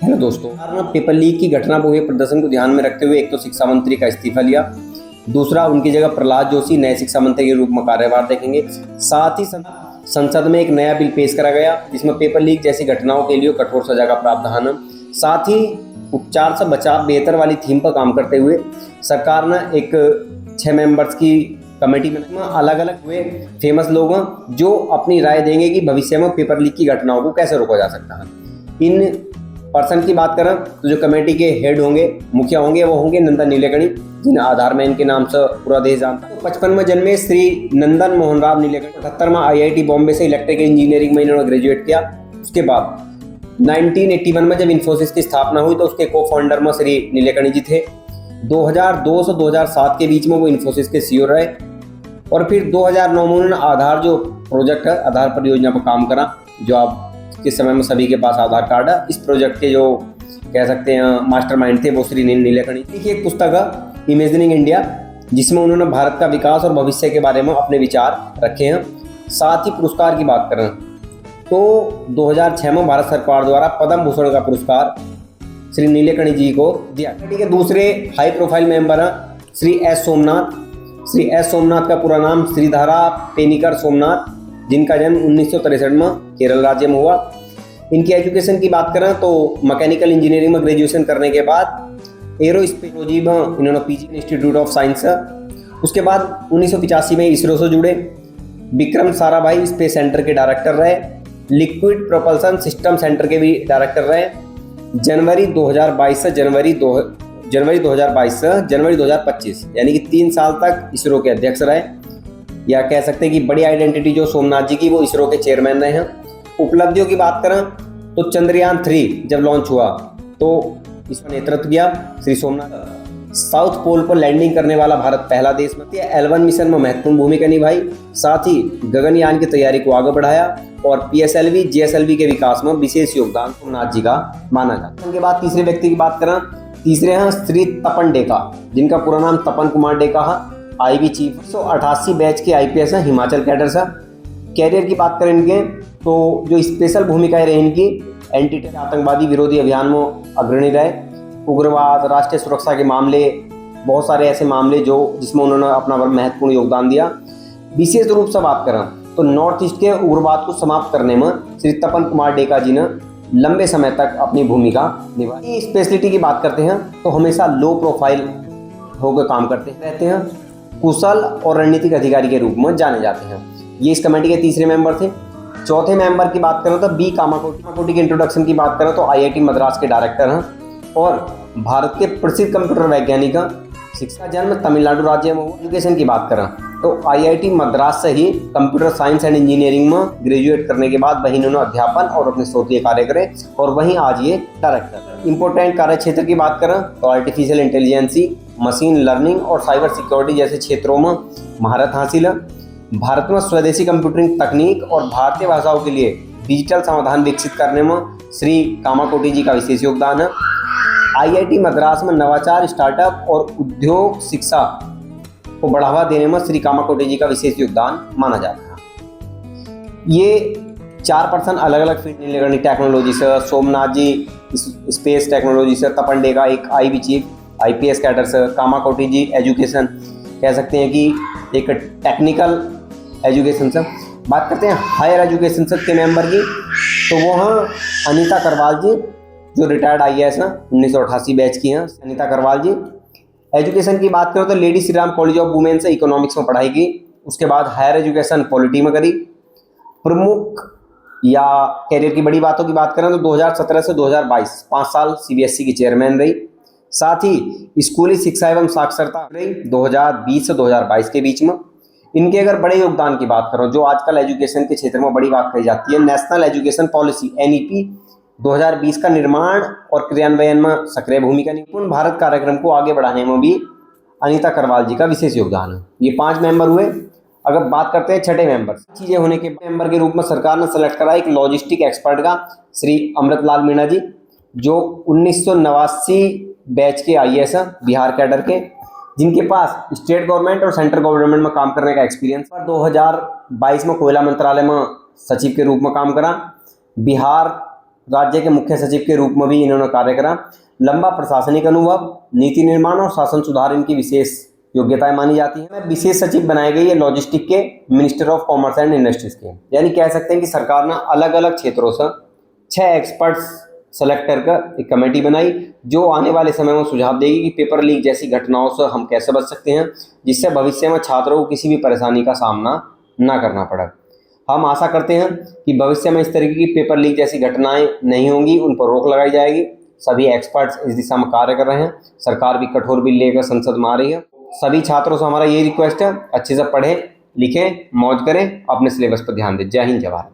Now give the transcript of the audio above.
Hello दोस्तों, paper leak की घटना को हुए प्रदर्शन को ध्यान में रखते हुए एक तो शिक्षा मंत्री का इस्तीफा लिया, दूसरा उनकी जगह प्रहलाद जोशी नए शिक्षा मंत्री के रूप में कार्यभार देखेंगे। साथ ही संसद में एक नया बिल पेश करा गया जिसमें पेपर लीक जैसी घटनाओं के लिए कठोर सजा का प्रावधान है। साथ ही उपचार से बचाव बेहतर वाली थीम पर काम करते हुए सरकार ने एक 6 मेंबर्स की कमेटी में अलग अलग हुए फेमस लोग हैं जो अपनी राय देंगे कि भविष्य में पेपर लीक की घटनाओं को कैसे रोका जा सकता है। इन पर्सन की बात करें तो जो कमेटी के हेड होंगे, मुखिया होंगे, वो होंगे नंदन नीलेकणी, जिन आधार में इनके नाम से पूरा देश जानता है। 55 में जन्मे श्री नंदन मोहन राव नीलेकणी 78 में IIT बॉम्बे से इलेक्ट्रिकल इंजीनियरिंग में इन्होंने ग्रेजुएट किया। उसके बाद 1981 में जब इन्फोसिस की स्थापना हुई तो उसके को फाउंडर में श्री नीलेकणी जी थे। 2002 से 2007 के बीच में वो इन्फोसिस के CEO रहे और फिर 2009 में उन्होंने आधार जो प्रोजेक्ट है, आधार परियोजना पर काम करा, जो आप किस समय में सभी के पास आधार कार्ड है। इस प्रोजेक्ट के जो कह सकते हैं मास्टरमाइंड थे वो श्री नीलेकणी। की एक पुस्तक है इमेजिनिंग इंडिया, जिसमें उन्होंने भारत का विकास और भविष्य के बारे में अपने विचार रखे हैं। साथ ही पुरस्कार की बात करें तो 2006 में भारत सरकार द्वारा पद्म भूषण का पुरस्कार श्री नीलेकणी जी को दिया। कमेटी के दूसरे हाई प्रोफाइल मेंबर हैं श्री एस सोमनाथ। श्री एस सोमनाथ का पूरा नाम श्रीधरा पेनिकर सोमनाथ, जिनका जन्म 1963 में केरल राज्य में हुआ। इनकी एजुकेशन की बात करें तो मैकेनिकल इंजीनियरिंग में ग्रेजुएशन करने के बाद एरोस्पेसोलॉजी में इन्होंने PG इंस्टीट्यूट ऑफ साइंस। उसके बाद 1985 में इसरो से जुड़े। विक्रम साराभाई स्पेस सेंटर के डायरेक्टर रहे। लिक्विड प्रोपल्सन सिस्टम सेंटर के भी डायरेक्टर रहे। जनवरी 2022 से जनवरी 2025 यानी कि 3 साल तक इसरो के अध्यक्ष रहे, या कह सकते हैं कि बड़ी आइडेंटिटी जो सोमनाथ जी की, वो इसरो के चेयरमैन रहे हैं। उपलब्धियों की बात करें तो चंद्रयान 3 जब लॉन्च हुआ तो इसका नेतृत्व किया श्री सोमनाथ। साउथ पोल पर लैंडिंग करने वाला भारत पहला देश में L1 मिशन में महत्वपूर्ण भूमिका निभाई। साथ ही गगनयान की तैयारी को आगे बढ़ाया और PSLV GSLV के विकास में विशेष योगदान सोमनाथ जी का माना जाता है। उनके बाद तीसरे व्यक्ति की बात करें, तीसरे हैं श्री तपन डेका, जिनका पूरा नाम तपन कुमार डेका है। IB चीफ 188 बैच के IPS हैं, हिमाचल कैडर से। कैरियर की बात करें इनके तो जो स्पेशल भूमिकाएं रही इनकी, एंटी आतंकवादी विरोधी अभियान में अग्रणी रहे, उग्रवाद, राष्ट्रीय सुरक्षा के मामले, बहुत सारे ऐसे मामले जिसमें उन्होंने अपना महत्वपूर्ण योगदान दिया। विशेष रूप से बात करें तो नॉर्थ ईस्ट के उग्रवाद को समाप्त करने में श्री तपन कुमार डेका जी ने लंबे समय तक अपनी भूमिका निभाई। स्पेशलिटी की बात करते हैं तो हमेशा लो प्रोफाइल होकर काम करते रहते हैं, कुशल और रणनीतिक अधिकारी के रूप में जाने जाते हैं। ये इस कमेटी के तीसरे मेंबर थे। चौथे मेंबर की बात करें तो बी कामाकोटी की इंट्रोडक्शन की बात करें तो IIT मद्रास के डायरेक्टर हैं और भारत के प्रसिद्ध कंप्यूटर वैज्ञानिक हैं। शिक्षा जन्म तमिलनाडु राज्य में हुआ। एजुकेशन की बात करें तो IIT मद्रास से ही कंप्यूटर साइंस एंड इंजीनियरिंग में ग्रेजुएट करने के बाद वहीं उन्होंने अध्यापन और अपने शोधीय कार्य करे और वहीं आज ये डायरेक्टर। इंपोर्टेंट कार्य क्षेत्र की बात करें तो आर्टिफिशियल इंटेलिजेंसी, मशीन लर्निंग और साइबर सिक्योरिटी जैसे क्षेत्रों में महारत हासिल है। भारत में स्वदेशी कंप्यूटिंग तकनीक और भारतीय भाषाओं के लिए डिजिटल समाधान विकसित करने में श्री कामाकोटी जी का विशेष योगदान है। IIT मद्रास में नवाचार, स्टार्टअप और उद्योग शिक्षा को बढ़ावा देने में श्री कामाकोटी जी का विशेष योगदान माना जाता है। ये 4 पर्सन अलग अलग फील्ड नीलेकणी टेक्नोलॉजी से, सोमनाथ जी स्पेस टेक्नोलॉजी से, तपन डेका एक IB चीफ IPS कैडर से, कामाकोटी जी एजुकेशन कह सकते हैं कि एक टेक्निकल एजुकेशन से। बात करते हैं हायर एजुकेशन से के मेंबर की तो वो हैं अनीता करवाल जी, जो रिटायर्ड IAS हैं, 1988 बैच की हैं अनीता करवाल जी। एजुकेशन की बात करें तो lady Shri Ram college of women से इकोनॉमिक्स में पढ़ाई की। उसके बाद हायर एजुकेशन पॉलिटी में करी। प्रमुख या कैरियर की बड़ी बातों की बात करें तो 2017 से 2022 5 साल CBSE की चेयरमैन रही। साथ ही स्कूली शिक्षा एवं साक्षरता रही 2020 से 2022 के बीच में। इनके अगर बड़े योगदान की बात करो, जो आजकल एजुकेशन के क्षेत्र में बड़ी बात कही जाती है, नेशनल एजुकेशन पॉलिसी NEP 2020 का निर्माण और क्रियान्वयन में सक्रिय भूमिका निपुण भारत कार्यक्रम को आगे बढ़ाने में भी अनीता करवाल जी का विशेष योगदान है। ये 5 मेंबर हुए। अगर बात करते हैं छठे मेंबर, चीजें होने के मेंबर के रूप में सरकार ने सेलेक्ट करा एक लॉजिस्टिक एक्सपर्ट का श्री अमृतलाल मीणा जी, जो 1989 बैच के IAS हैं, बिहार कैडर के, जिनके पास स्टेट गवर्नमेंट और सेंट्रल गवर्नमेंट में काम करने का एक्सपीरियंस। 2022 में कोयला मंत्रालय में सचिव के रूप में काम करा। बिहार राज्य के मुख्य सचिव के रूप में भी इन्होंने कार्य करा। लंबा प्रशासनिक अनुभव, नीति निर्माण और शासन सुधार इनकी विशेष योग्यताएं मानी जाती हैं। विशेष सचिव बनाए गए ये लॉजिस्टिक के minister of commerce and industries के, यानी कह सकते हैं कि सरकार ने अलग अलग क्षेत्रों से 6 एक्सपर्ट्स सेलेक्टर का एक कमेटी बनाई जो आने वाले समय में सुझाव देगी कि पेपर लीक जैसी घटनाओं से हम कैसे बच सकते हैं जिससे भविष्य में छात्रों को किसी भी परेशानी का सामना ना करना पड़े। हम आशा करते हैं कि भविष्य में इस तरीके की पेपर लीक जैसी घटनाएं नहीं होंगी, उन पर रोक लगाई जाएगी। सभी एक्सपर्ट्स इस दिशा में कार्य कर रहे हैं। सरकार भी कठोर बिल लेकर संसद में आ रही है। सभी छात्रों से हमारा ये रिक्वेस्ट है, अच्छे से पढ़ें, लिखें, मौज करें, अपने सिलेबस पर ध्यान दें। जय हिंद, जय भारत।